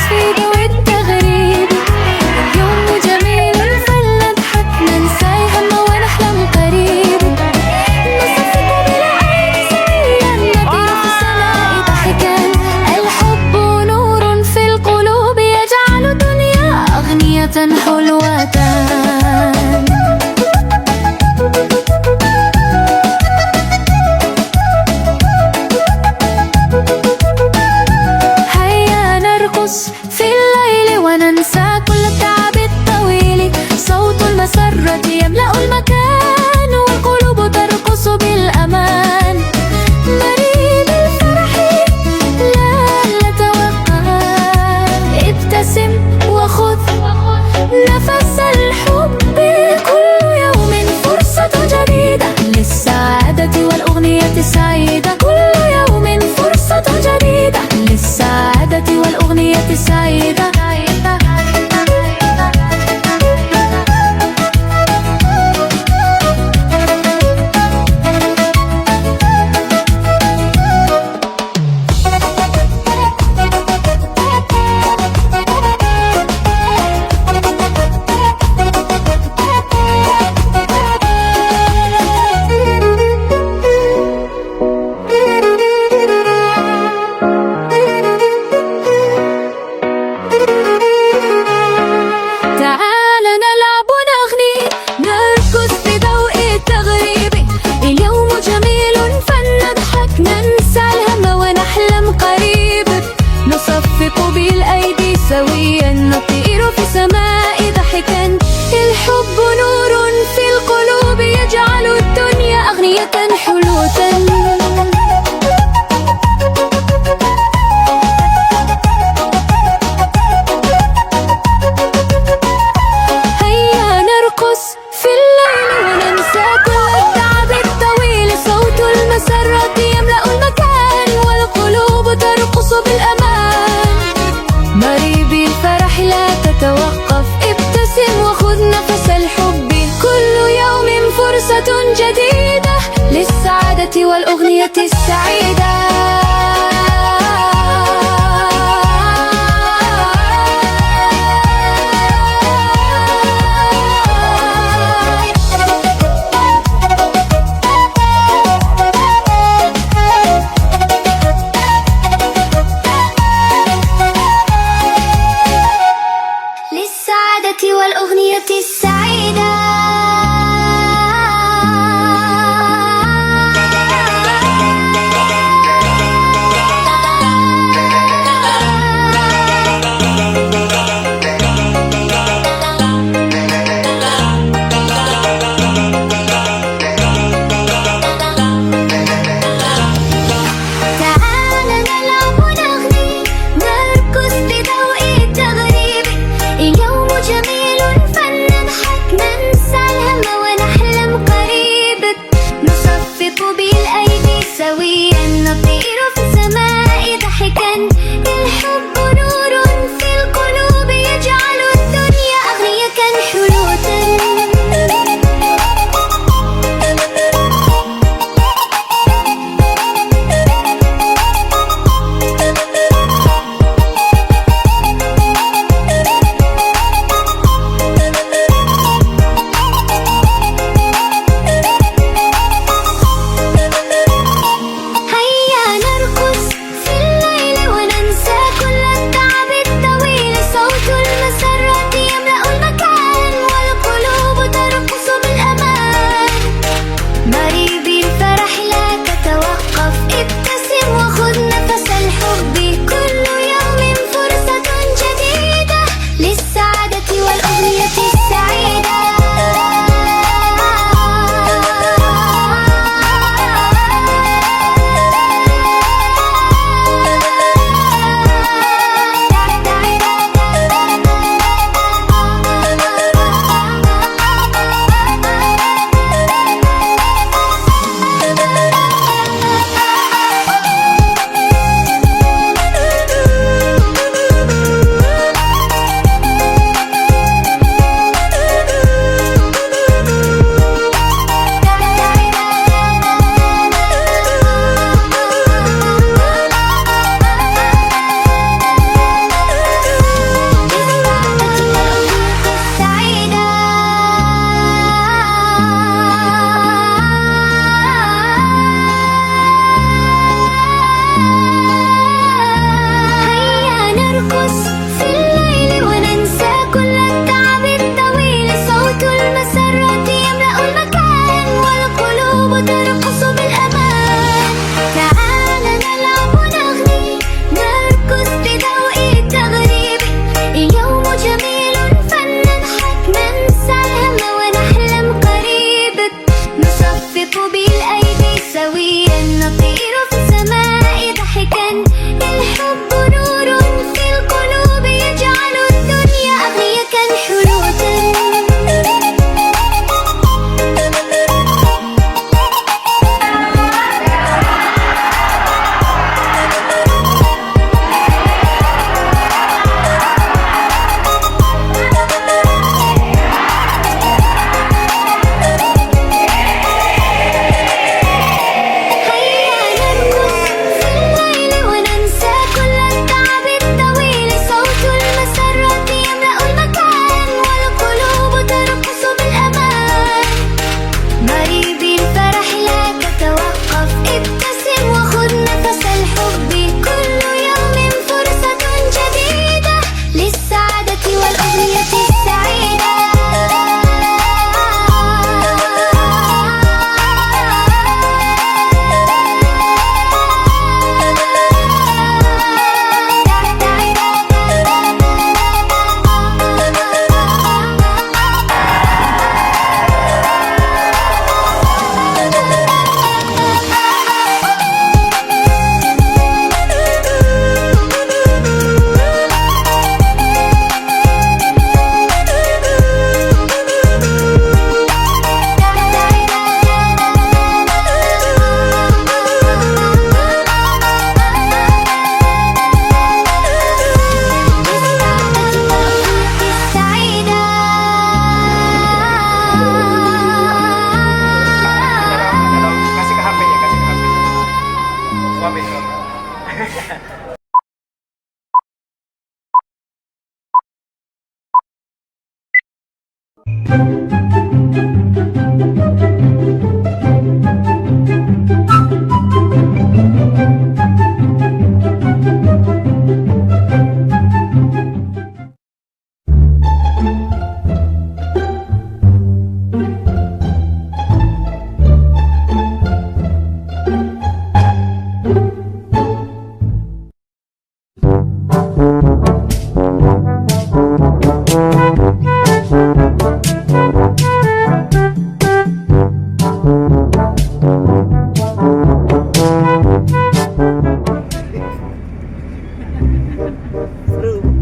في ضوء التغريب. اليوم جميل فلنضحك ننسى الهم ونحلم قريب. نصفق بالعين سويا نطير في السماء ضحكا. الحب نور في القلوب يجعل الدنيا أغنية حلوة. في الليل وننسى كل التعب الطويل. صوت المسرة يملأ المكان والقلوب ترقص بالأمان. مريب الفرح لا توقف. ابتسم وخذ نفس الحب. كل يوم فرصة جديدة للسعادة والأغنية السعيدة. كل يوم فرصة جديدة للسعادة والأغنية السعيدة. تعال نلعب ونغني نرقص في ضوء التغريب. اليوم جميل فلنضحك ننسى الهم ونحلم قريب. نصفق بالأيدي سويا نطير في السماء ضحكا. الحب نور في القلوب يجعل الدنيا أغنية حلوة. في الليل وننسى كل التعب الطويل. صوت المسرة يملأ المكان والقلوب ترقص بالأمان. مريبي الفرح لا تتوقف. ابتسم وخذ نفس الحب. كل يوم فرصة جديدة للسعادة والأغنية نرقص في الليل وننسى كل التعب الطويل صوت المسرات يملأ المكان والقلوب ترقص بالأمان تعال نلعب ونغني نرقص بضوء التغريب اليوم جميل فلنضحك ننسى الهم ونحلم قريب نصفق بالأيدي سويا نطير في السماء ضحكا الحب نور في القلوب يجعل الدنيا أغيك حلوة هيا نرقص في الليل وننسى كل التعب الطويل صوت المسرات يملأ المكان والقلوب ترقص بالأمان مريب الفرح لا تتوقف ابتسم وخذ نفس الحب كل يوم فرصة جديدة للسعادة والأغنية السعيدة Kasih ke HP ya, kasih ke HP. Suami. Seru.